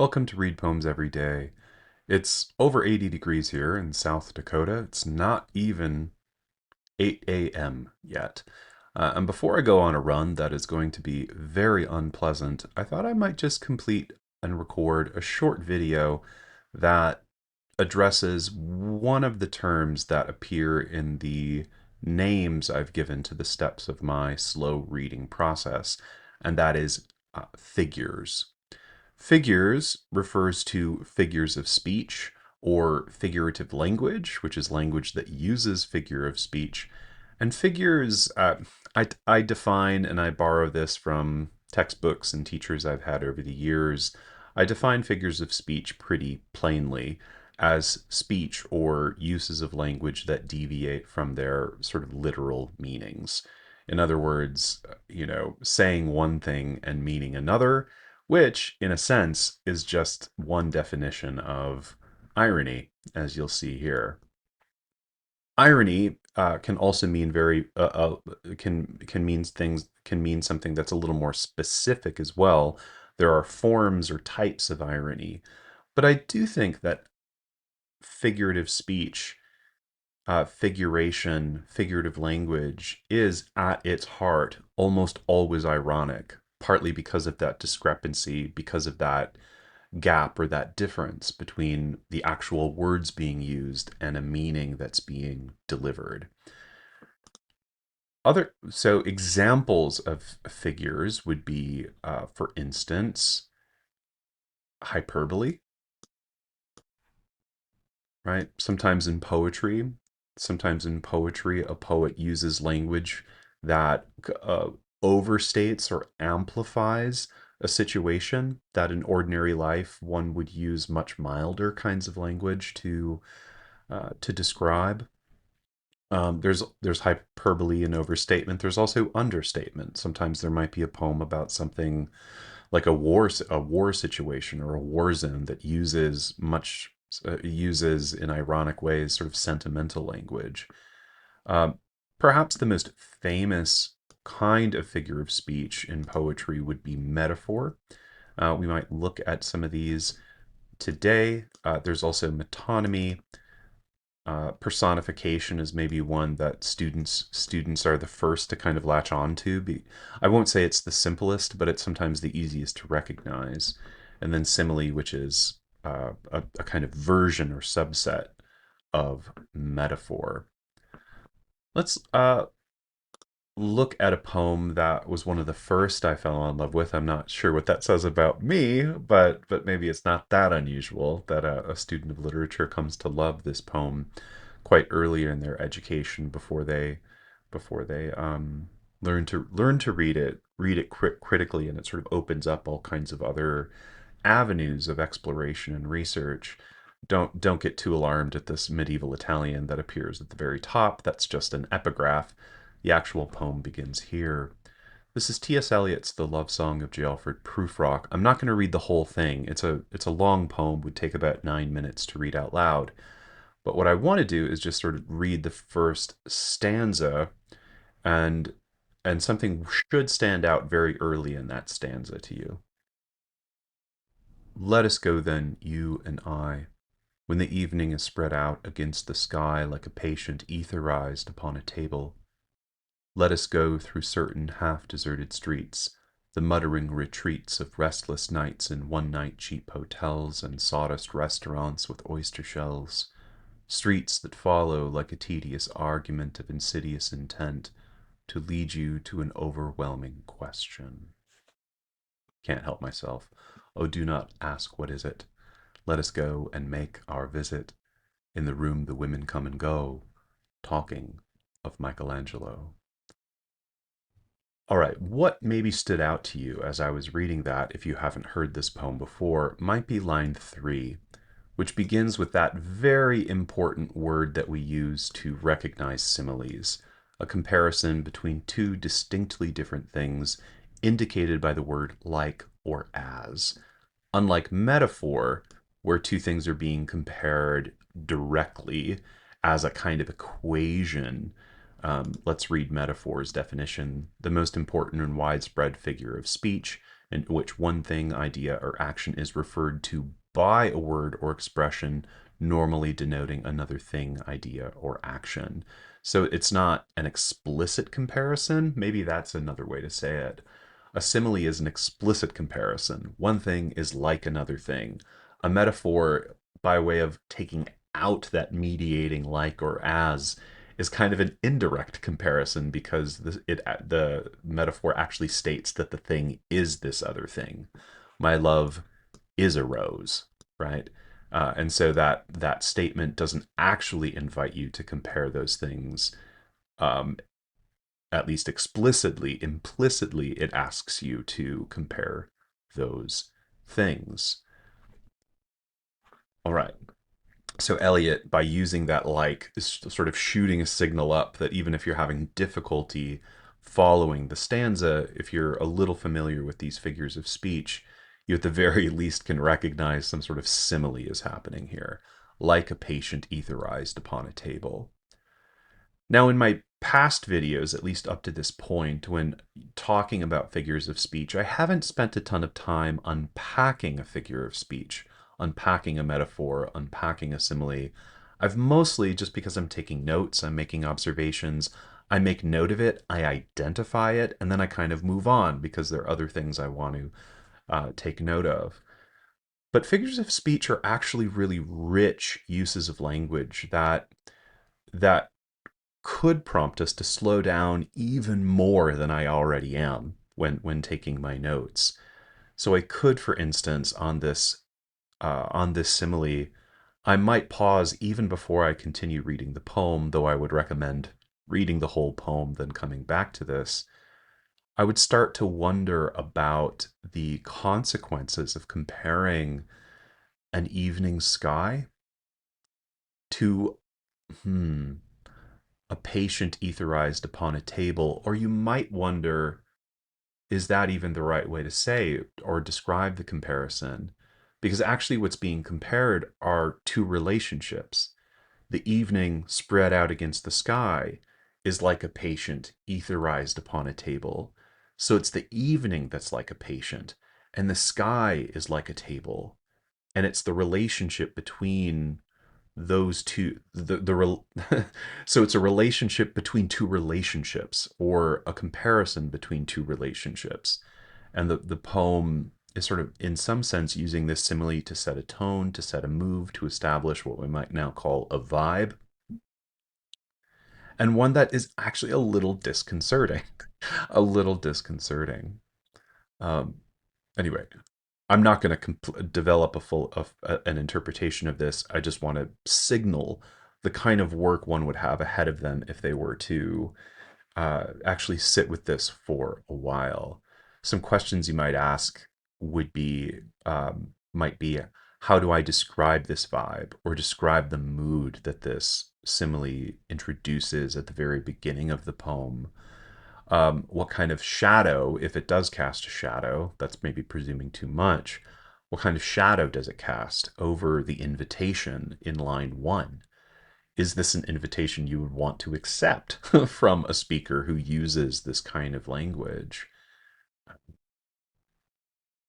Welcome to Read Poems Every Day. It's over 80 degrees here in South Dakota. It's not even 8 a.m. yet. And before I go on a run that is going to be very unpleasant, I thought I might just complete and record a short video that addresses one of the terms that appear in the names I've given to the steps of my slow reading process, and that is figures. Figures refers to figures of speech or figurative language, which is language that uses figure of speech. And figures, I define, and I borrow this from textbooks and teachers I've had over the years. I define figures of speech pretty plainly as speech or uses of language that deviate from their sort of literal meanings. In other words, saying one thing and meaning another, which, in a sense, is just one definition of irony, as you'll see here. Irony can also mean can mean something that's a little more specific as well. There are forms or types of irony, but I do think that figurative speech, figurative language is at its heart almost always ironic, partly because of that discrepancy, because of that gap or that difference between the actual words being used and a meaning that's being delivered. So examples of figures would be, for instance, hyperbole, right? Sometimes in poetry, a poet uses language that overstates or amplifies a situation that in ordinary life one would use much milder kinds of language to describe. There's hyperbole and overstatement. There's also understatement. Sometimes there might be a poem about something like a war situation or a war zone that uses in ironic ways sort of sentimental language. Um, Perhaps the most famous kind of figure of speech in poetry would be metaphor. We might look at some of these today. There's also metonymy. Personification is maybe one that students are the first to kind of latch on to. I won't say it's the simplest, but it's sometimes the easiest to recognize. And then simile, which is a kind of version or subset of metaphor. Let's look at a poem that was one of the first I fell in love with. I'm not sure what that says about me, but maybe it's not that unusual that a student of literature comes to love this poem quite early in their education before they learn to read it critically, and it sort of opens up all kinds of other avenues of exploration and research. Don't get too alarmed at this medieval Italian that appears at the very top. That's just an epigraph. The actual poem begins here. This is T.S. Eliot's The Love Song of Geoffrey Prufrock. I'm not going to read the whole thing. It's a long poem, would take about 9 minutes to read out loud. But what I want to do is just sort of read the first stanza, and something should stand out very early in that stanza to you. Let us go then, you and I, when the evening is spread out against the sky like a patient etherized upon a table. Let us go through certain half-deserted streets, the muttering retreats of restless nights in one-night cheap hotels and sawdust restaurants with oyster shells, streets that follow like a tedious argument of insidious intent to lead you to an overwhelming question. Can't help myself. Oh, do not ask what is it. Let us go and make our visit. In the room the women come and go, talking of Michelangelo. All right, what maybe stood out to you as I was reading that, if you haven't heard this poem before, might be line 3, which begins with that very important word that we use to recognize similes, a comparison between two distinctly different things indicated by the word like or as. Unlike metaphor, where two things are being compared directly as a kind of equation. Let's read metaphor's definition. The most important and widespread figure of speech in which one thing, idea, or action is referred to by a word or expression, normally denoting another thing, idea, or action. So it's not an explicit comparison. Maybe that's another way to say it. A simile is an explicit comparison. One thing is like another thing. A metaphor, by way of taking out that mediating like or as, is kind of an indirect comparison because the metaphor actually states that the thing is this other thing. My love is a rose, right? And so that statement doesn't actually invite you to compare those things, um, at least explicitly. Implicitly, it asks you to compare those things. All right. So Eliot, by using that like, is sort of shooting a signal up that even if you're having difficulty following the stanza, if you're a little familiar with these figures of speech, you at the very least can recognize some sort of simile is happening here, like a patient etherized upon a table. Now, in my past videos, at least up to this point, when talking about figures of speech, I haven't spent a ton of time unpacking a figure of speech, unpacking a metaphor, unpacking a simile. I've mostly, just because I'm taking notes, I'm making observations, I make note of it, I identify it, and then I kind of move on because there are other things I want to take note of. But figures of speech are actually really rich uses of language that could prompt us to slow down even more than I already am when taking my notes. So I could, for instance, on this simile, I might pause even before I continue reading the poem, though I would recommend reading the whole poem, then coming back to this. I would start to wonder about the consequences of comparing an evening sky to, hmm, a patient etherized upon a table. Or you might wonder, is that even the right way to say or describe the comparison? Because actually, what's being compared are two relationships. The evening spread out against the sky is like a patient etherized upon a table. So it's the evening that's like a patient, and the sky is like a table. And it's the relationship between those two so it's a relationship between two relationships, or a comparison between two relationships. And the poem is sort of in some sense using this simile to set a tone, to set a mood, to establish what we might now call a vibe, and one that is actually a little disconcerting. A little disconcerting. um anyway, I'm not going to develop an interpretation of this. I just want to signal the kind of work one would have ahead of them if they were to actually sit with this for a while. Some questions you might ask would be might be, how do I describe this vibe or describe the mood that this simile introduces at the very beginning of the poem? What kind of shadow, if it does cast a shadow, that's maybe presuming too much, what kind of shadow does it cast over the invitation in line one? Is this an invitation you would want to accept from a speaker who uses this kind of language?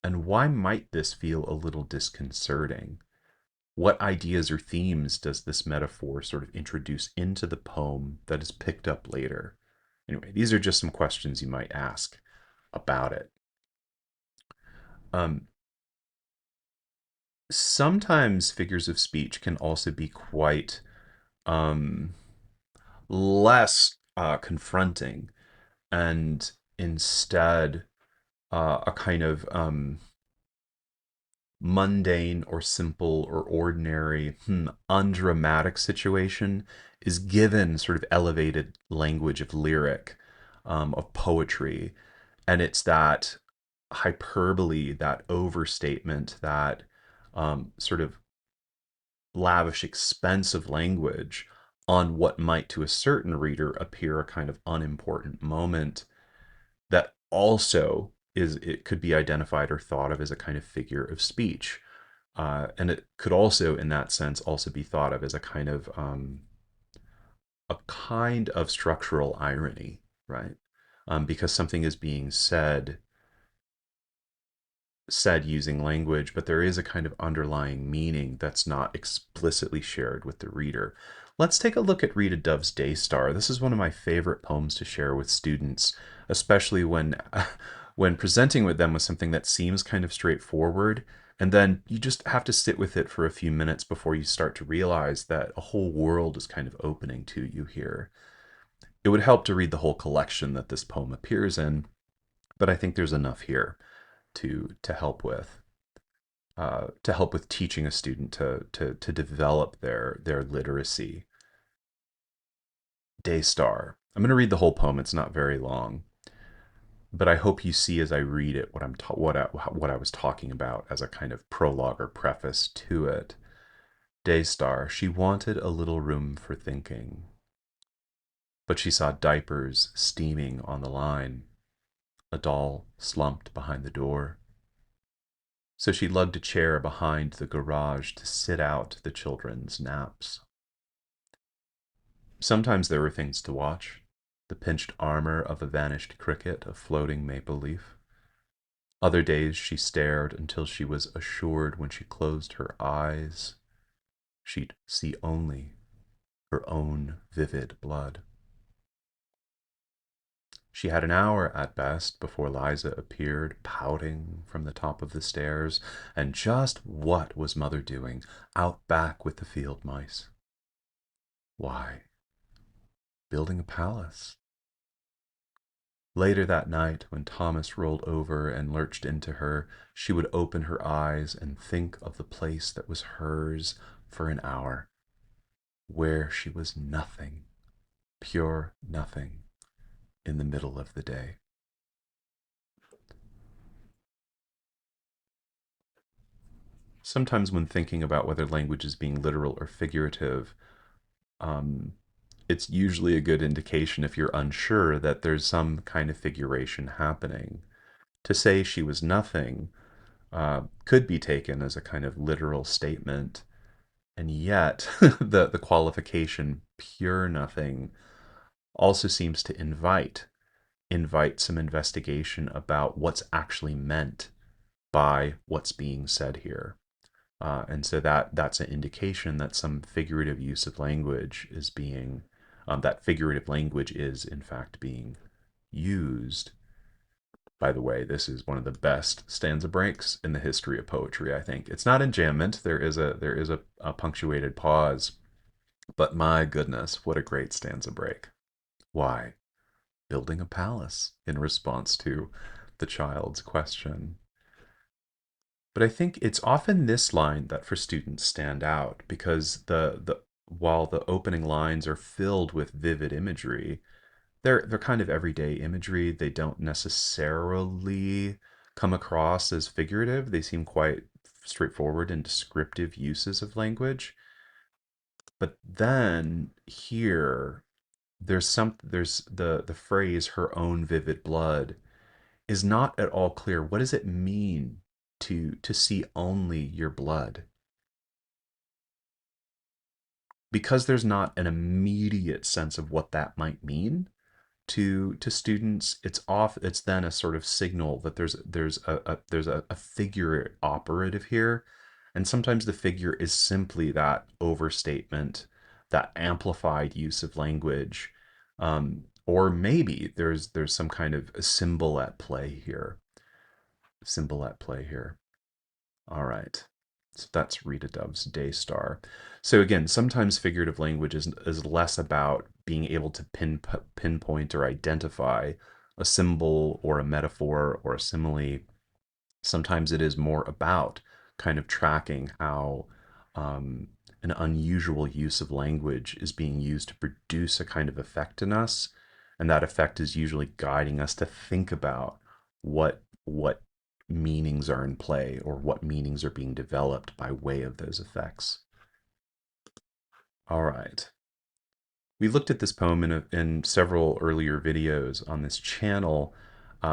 And why might this feel a little disconcerting? What ideas or themes does this metaphor sort of introduce into the poem that is picked up later? Anyway, these are just some questions you might ask about it. Um, Sometimes figures of speech can also be quite um, less confronting, and instead a kind of mundane or simple or ordinary, undramatic situation is given sort of elevated language of lyric, of poetry. And it's that hyperbole, that overstatement, that sort of lavish, expensive language on what might to a certain reader appear a kind of unimportant moment, that also it could be identified or thought of as a kind of figure of speech. And it could also, in that sense, also be thought of as a kind of structural irony, right? Because something is being said said using language, but there is a kind of underlying meaning that's not explicitly shared with the reader. Let's take a look at Rita Dove's Daystar. This is one of my favorite poems to share with students, especially when when presenting with them with something that seems kind of straightforward, and then you just have to sit with it for a few minutes before you start to realize that a whole world is kind of opening to you here. It would help to read the whole collection that this poem appears in, but I think there's enough here to help with teaching a student to develop their literacy. Daystar. I'm going to read the whole poem. It's not very long, but I hope you see as I read it what I was talking about as a kind of prologue or preface to it. Daystar. She wanted a little room for thinking, but she saw diapers steaming on the line, a doll slumped behind the door. So she lugged a chair behind the garage to sit out the children's naps. Sometimes there were things to watch: the pinched armor of a vanished cricket, a floating maple leaf. Other days she stared until she was assured when she closed her eyes she'd see only her own vivid blood. She had an hour at best before Liza appeared, pouting from the top of the stairs. And just what was Mother doing out back with the field mice? Why, building a palace. Later that night, when Thomas rolled over and lurched into her, she would open her eyes and think of the place that was hers for an hour, where she was nothing, pure nothing, in the middle of the day. Sometimes, when thinking about whether language is being literal or figurative, um, it's usually a good indication, if you're unsure, that there's some kind of figuration happening. To say she was nothing could be taken as a kind of literal statement, and yet the qualification pure nothing also seems to invite some investigation about what's actually meant by what's being said here. And so that's an indication that some figurative use of language is being that figurative language is in fact being used. By the way, this is one of the best stanza breaks in the history of poetry. I think it's not enjambment. There is a punctuated pause, but my goodness, what a great stanza break! Why, building a palace, in response to the child's question. But I think it's often this line that for students stand out, because the while the opening lines are filled with vivid imagery, they're kind of everyday imagery. They don't necessarily come across as figurative. They seem quite straightforward and descriptive uses of language. But then here there's the phrase "her own vivid blood" is not at all clear. What does it mean to see only your blood? Because there's not an immediate sense of what that might mean to students, it's then a sort of signal that there's a figure operative here, and sometimes the figure is simply that overstatement, that amplified use of language, or maybe there's some kind of a symbol at play here. All right. So that's Rita Dove's Daystar. So again, sometimes figurative language is less about being able to pinpoint or identify a symbol or a metaphor or a simile. Sometimes it is more about kind of tracking how um, an unusual use of language is being used to produce a kind of effect in us, and that effect is usually guiding us to think about what meanings are in play, or what meanings are being developed by way of those effects. All right. We looked at this poem in several earlier videos on this channel,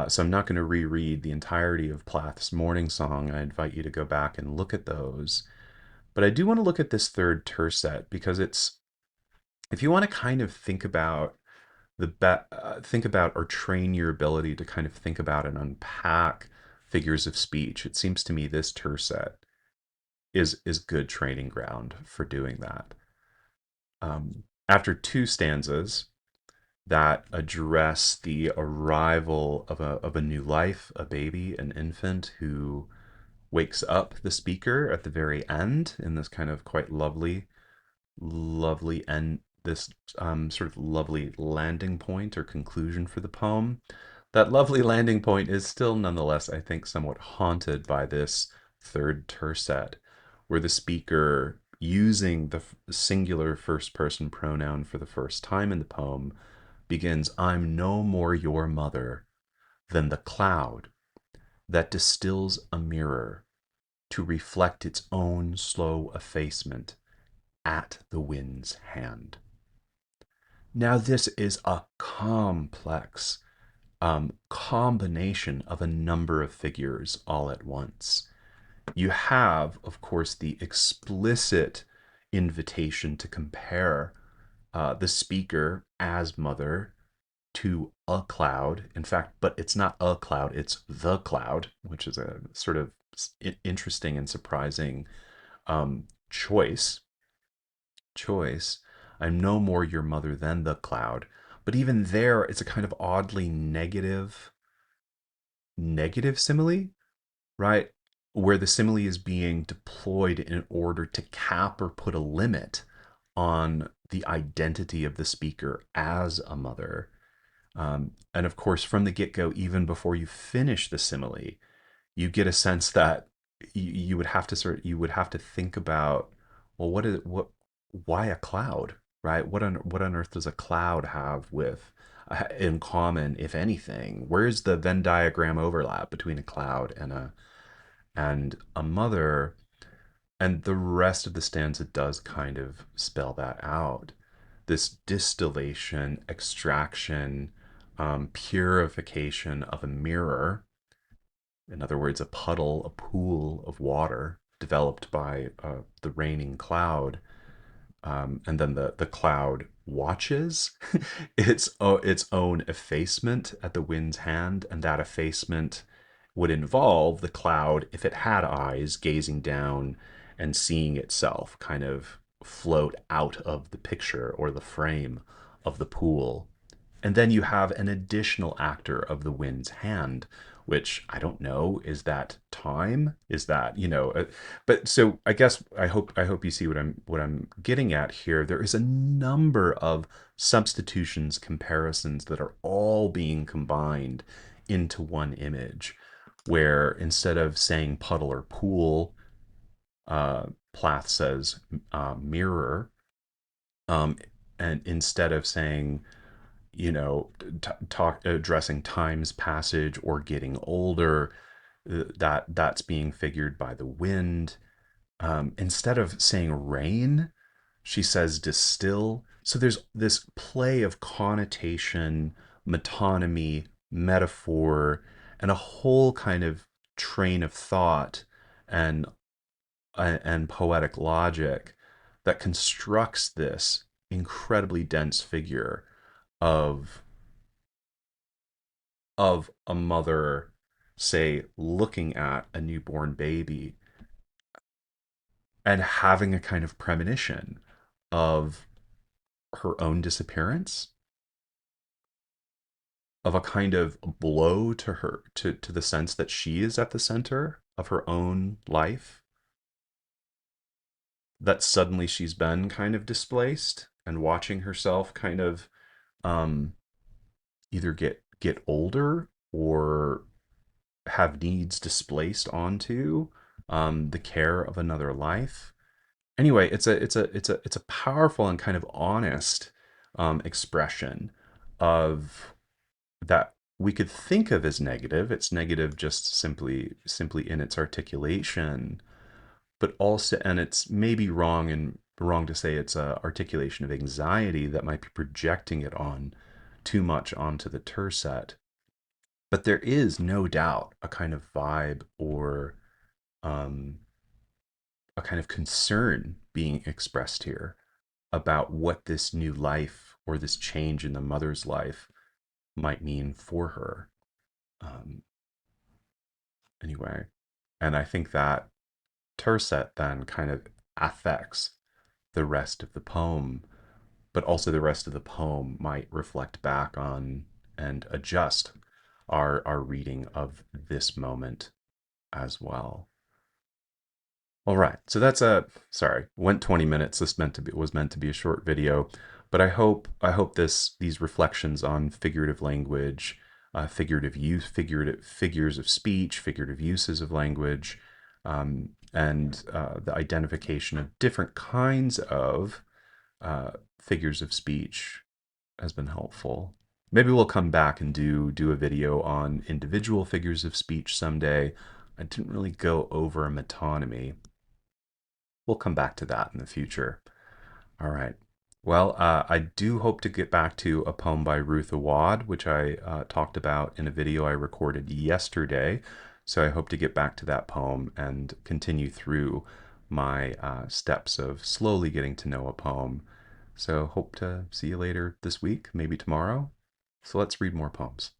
so I'm not going to reread the entirety of Plath's Morning Song. I invite you to go back and look at those. But I do want to look at this third tercet, because if you want to kind of think about or train your ability to kind of think about and unpack figures of speech. It seems to me this tercet is good training ground for doing that. After two stanzas that address the arrival of a new life, a baby, an infant who wakes up the speaker at the very end in this kind of quite lovely end, this sort of lovely landing point or conclusion for the poem. That lovely landing point is still nonetheless, I think, somewhat haunted by this third tercet, where the speaker, using the singular first person pronoun for the first time in the poem, begins, I'm no more your mother than the cloud that distills a mirror to reflect its own slow effacement at the wind's hand. Now, this is a complex combination of a number of figures all at once. You have, of course, the explicit invitation to compare the speaker as mother to a cloud. In fact, but it's not a cloud, it's the cloud, which is a sort of interesting and surprising choice. Choice. I'm no more your mother than the cloud. But even there, it's a kind of oddly negative simile, right? Where the simile is being deployed in order to cap or put a limit on the identity of the speaker as a mother. And of course, from the get go, even before you finish the simile, you get a sense that you would have to you would have to think about, well, why a cloud, right? What on earth does a cloud have with in common, if anything? Where's the Venn diagram overlap between a cloud and a mother? And the rest of the stanza does kind of spell that out. This distillation, extraction, purification of a mirror, in other words, a puddle, a pool of water developed by the raining cloud, and then the cloud watches its own effacement at the wind's hand, and that effacement would involve the cloud, if it had eyes, gazing down and seeing itself kind of float out of the picture or the frame of the pool. And then you have an additional actor of the wind's hand, which I don't know, is that time? Is that, but so I hope you see what I'm getting at here. There is a number of substitutions, comparisons that are all being combined into one image, where instead of saying puddle or pool, Plath says mirror, um, and instead of saying talk addressing time's passage or getting older, that's being figured by the wind. Instead of saying rain, she says distill. So there's this play of connotation, metonymy, metaphor, and a whole kind of train of thought and and poetic logic that constructs this incredibly dense figure of a mother, say, looking at a newborn baby and having a kind of premonition of her own disappearance, of a kind of blow to her, to the sense that she is at the center of her own life, that suddenly she's been kind of displaced, and watching herself kind of um, either get older or have needs displaced onto the care of another life. Anyway, it's a powerful and kind of honest expression of that we could think of as negative. It's negative just simply in its articulation, but also, and it's maybe wrong to say it's a articulation of anxiety that might be projecting it on too much onto the tercet. But there is no doubt a kind of vibe or um, a kind of concern being expressed here about what this new life or this change in the mother's life might mean for her. Um, anyway. And I think that tercet then kind of affects the rest of the poem, but also the rest of the poem might reflect back on and adjust our reading of this moment as well. All right, so that's a sorry, went 20 minutes. This meant to be was meant to be a short video, but I hope these reflections on figurative language, figurative use, figurative figures of speech, figurative uses of language, and the identification of different kinds of figures of speech has been helpful. Maybe we'll come back and do a video on individual figures of speech someday. I didn't really go over metonymy. We'll come back to that in the future. All right. Well, I do hope to get back to a poem by Ruth Awad, which I talked about in a video I recorded yesterday. So I hope to get back to that poem and continue through my steps of slowly getting to know a poem. So hope to see you later this week, maybe tomorrow. So let's read more poems.